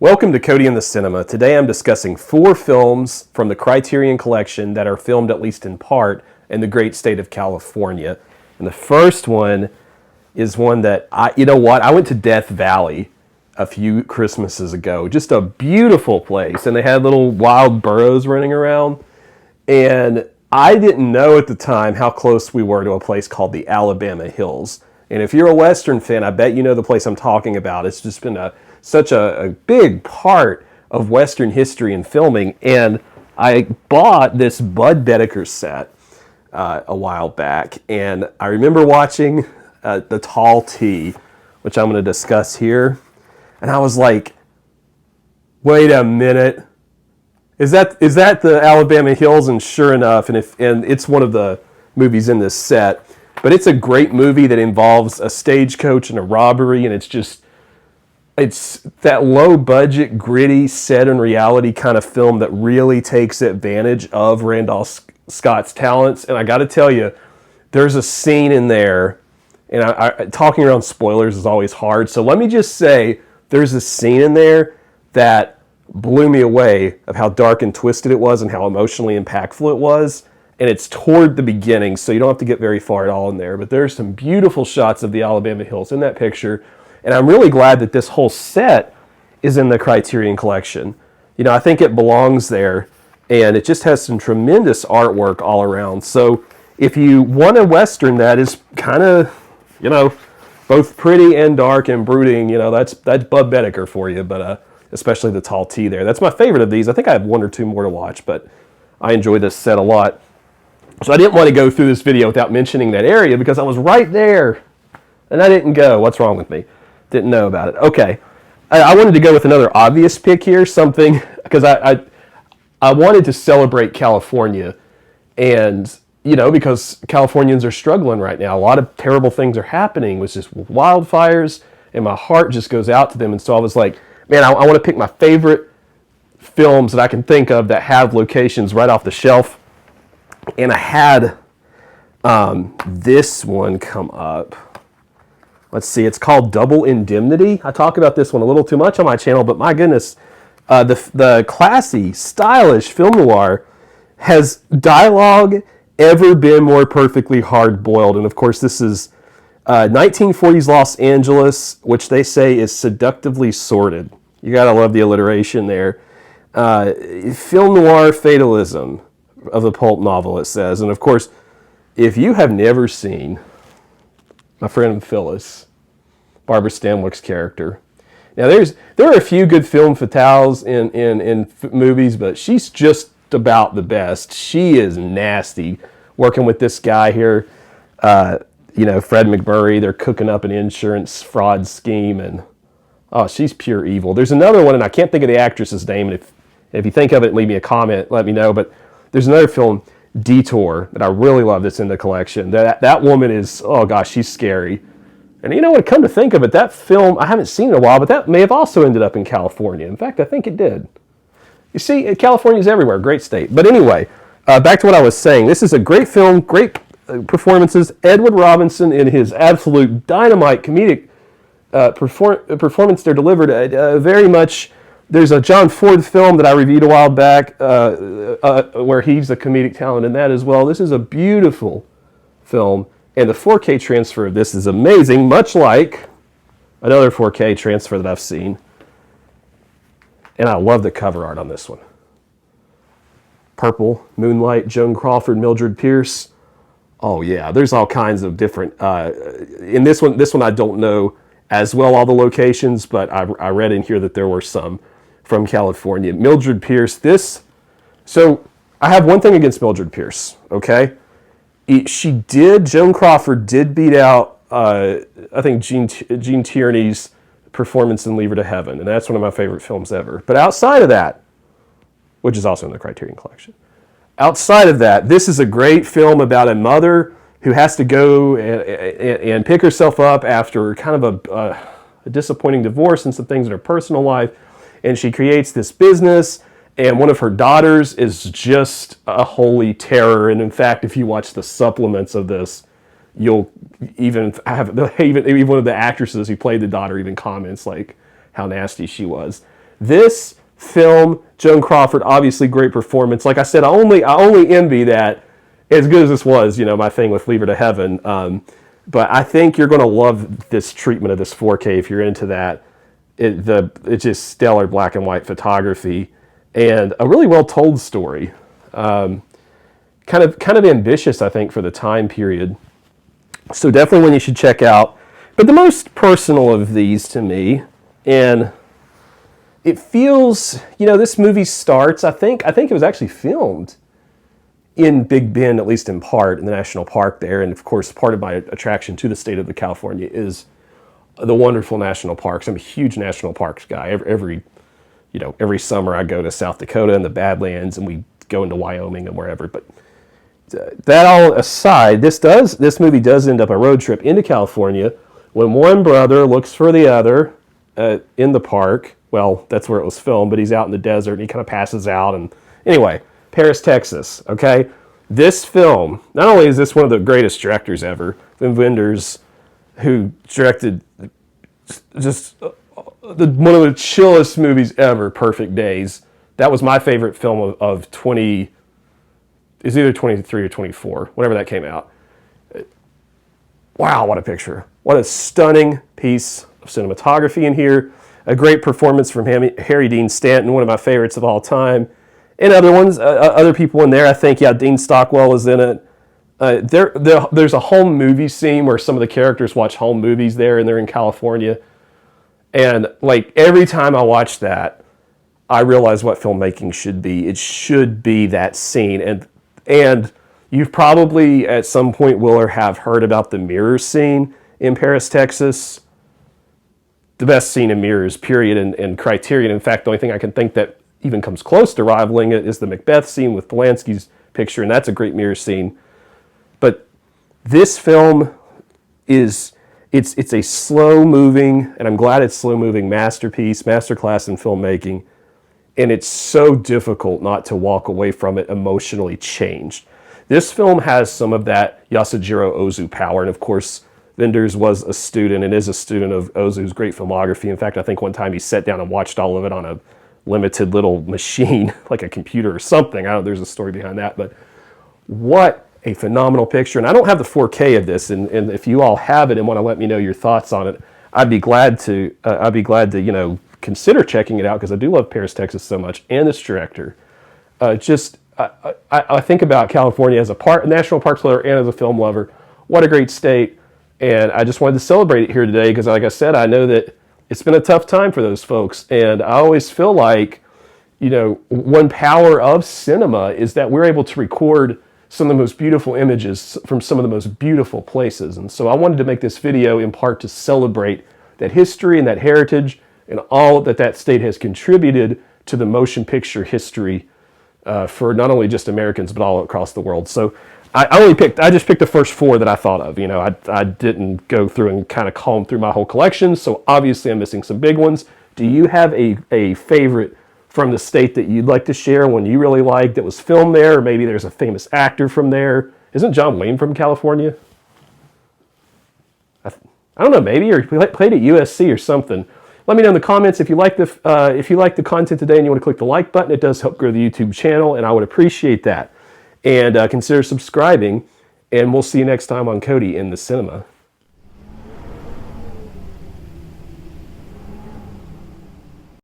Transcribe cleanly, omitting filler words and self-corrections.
Welcome to Cody and the Cinema. Today I'm discussing 4 films from the Criterion Collection that are filmed at least in part in the great state of California. And the first one is one that I went to Death Valley a few Christmases ago. Just a beautiful place, and they had little wild burros running around. And I didn't know at the time how close we were to a place called the Alabama Hills. And if you're a Western fan, I bet you know the place I'm talking about. It's just been such a big part of Western history and filming. And I bought this Bud Bedecker set a while back. And I remember watching The Tall T, which I'm going to discuss here. And I was like, wait a minute. Is that the Alabama Hills? And sure enough, and it's one of the movies in this set. But it's a great movie that involves a stagecoach and a robbery, and it's that low budget, gritty, set in reality kind of film that really takes advantage of Randolph Scott's talents. And I got to tell you, there's a scene in there, and talking around spoilers is always hard. So let me just say, there's a scene in there that blew me away of how dark and twisted it was and how emotionally impactful it was. And it's toward the beginning, so you don't have to get very far at all in there. But there's some beautiful shots of the Alabama Hills in that picture. And I'm really glad that this whole set is in the Criterion Collection. You know, I think it belongs there. And it just has some tremendous artwork all around. So if you want a Western that is kind of, both pretty and dark and brooding, that's Bud Bedecker for you. But especially The Tall T there. That's my favorite of these. I think I have 1 or 2 more to watch, but I enjoy this set a lot. So I didn't want to go through this video without mentioning that area because I was right there and I didn't go. What's wrong with me? Didn't know about it. Okay. I wanted to go with another obvious pick here, something, because I wanted to celebrate California, and, because Californians are struggling right now. A lot of terrible things are happening with just wildfires, and my heart just goes out to them. And so I was like, man, I want to pick my favorite films that I can think of that have locations right off the shelf. And I had this one come up. Let's see, it's called Double Indemnity. I talk about this one a little too much on my channel, but my goodness, the classy, stylish film noir has dialogue ever been more perfectly hard-boiled. And of course, this is 1940s Los Angeles, which they say is seductively sordid. You gotta love the alliteration there. Film noir fatalism of the pulp novel, it says. And of course, if you have never seen my friend Phyllis, Barbara Stanwyck's character. Now, there are a few good film fatales in movies, but she's just about the best. She is nasty. Working with this guy here, Fred McMurray, they're cooking up an insurance fraud scheme, and she's pure evil. There's another one, and I can't think of the actress's name, and if you think of it, leave me a comment, let me know, but there's another film, Detour, that I really love that's in the collection. That woman is, oh gosh, she's scary. And what, come to think of it, that film, I haven't seen it in a while, but that may have also ended up in California. In fact, I think it did. You see, California's everywhere, great state. But anyway, back to what I was saying. This is a great film, great performances. Edward Robinson in his absolute dynamite comedic performance there delivered very much. There's a John Ford film that I reviewed a while back where he's a comedic talent in that as well. This is a beautiful film, and the 4K transfer of this is amazing, much like another 4K transfer that I've seen. And I love the cover art on this one. Purple, Moonlight, Joan Crawford, Mildred Pierce. Oh yeah, there's all kinds of different. In this one I don't know as well all the locations, but I read in here that there were some from California. Mildred Pierce, so I have one thing against Mildred Pierce, okay? Joan Crawford did beat out, I think, Gene Tierney's performance in Leave Her to Heaven, and that's one of my favorite films ever. But outside of that, which is also in the Criterion Collection, outside of that, this is a great film about a mother who has to go and pick herself up after kind of a disappointing divorce and some things in her personal life. And she creates this business, and one of her daughters is just a holy terror. And in fact, if you watch the supplements of this, you'll even have even one of the actresses who played the daughter even comments like how nasty she was. This film, Joan Crawford, obviously great performance. Like I said, I only envy that, as good as this was, my thing with Leave Her to Heaven. But I think you're going to love this treatment of this 4K if you're into that. It's just stellar black and white photography and a really well told story. Kind of ambitious, I think, for the time period. So definitely one you should check out. But the most personal of these to me, and it feels, this movie starts, I think it was actually filmed in Big Bend, at least in part, in the national park there. And of course, part of my attraction to the state of California is the wonderful national parks. I'm a huge national parks guy. Every summer I go to South Dakota and the Badlands, and we go into Wyoming and wherever. But that all aside, this movie does end up a road trip into California when one brother looks for the other in the park. Well, that's where it was filmed, but he's out in the desert and he kind of passes out. And anyway, Paris, Texas, okay? This film, not only is this one of the greatest directors ever, Wim Wenders, who directed just one of the chillest movies ever, Perfect Days. That was my favorite film of 20, it's either 23 or 24, whenever that came out. Wow, what a picture. What a stunning piece of cinematography in here. A great performance from Harry Dean Stanton, one of my favorites of all time. And other ones, other people in there. I think, Dean Stockwell is in it. There's a home movie scene where some of the characters watch home movies there, and they're in California. And like every time I watch that, I realize what filmmaking should be. It should be that scene. And you've probably at some point will or have heard about the mirrors scene in Paris, Texas. The best scene in Mirrors, period, and Criterion. In fact, the only thing I can think that even comes close to rivaling it is the Macbeth scene with Polanski's picture, and that's a great mirror scene. But this film it's a slow-moving, and I'm glad it's slow-moving, masterclass in filmmaking, and it's so difficult not to walk away from it emotionally changed. This film has some of that Yasujiro Ozu power, and of course, Wenders was a student and is a student of Ozu's great filmography. In fact, I think one time he sat down and watched all of it on a limited little machine, like a computer or something. I don't know, there's a story behind that, but what a phenomenal picture. And I don't have the 4K of this, and if you all have it and want to let me know your thoughts on it, I'd be glad to consider checking it out, because I do love Paris, Texas so much, and this director. I think about California as a national parks lover and as a film lover. What a great state. And I just wanted to celebrate it here today because, like I said, I know that it's been a tough time for those folks. And I always feel like, one power of cinema is that we're able to record some of the most beautiful images from some of the most beautiful places. And so I wanted to make this video in part to celebrate that history and that heritage and all that state has contributed to the motion picture history for not only just Americans, but all across the world. So I just picked the first 4 that I thought of. I didn't go through and kind of comb through my whole collection, so obviously I'm missing some big ones. Do you have a favorite from the state that you'd like to share, one you really liked that was filmed there, or maybe there's a famous actor from there? Isn't John Wayne from California? I don't know, maybe, or he played at USC or something. Let me know in the comments if you like the content today and you want to click the like button. It does help grow the YouTube channel, and I would appreciate that. And consider subscribing, and we'll see you next time on Cody in the Cinema.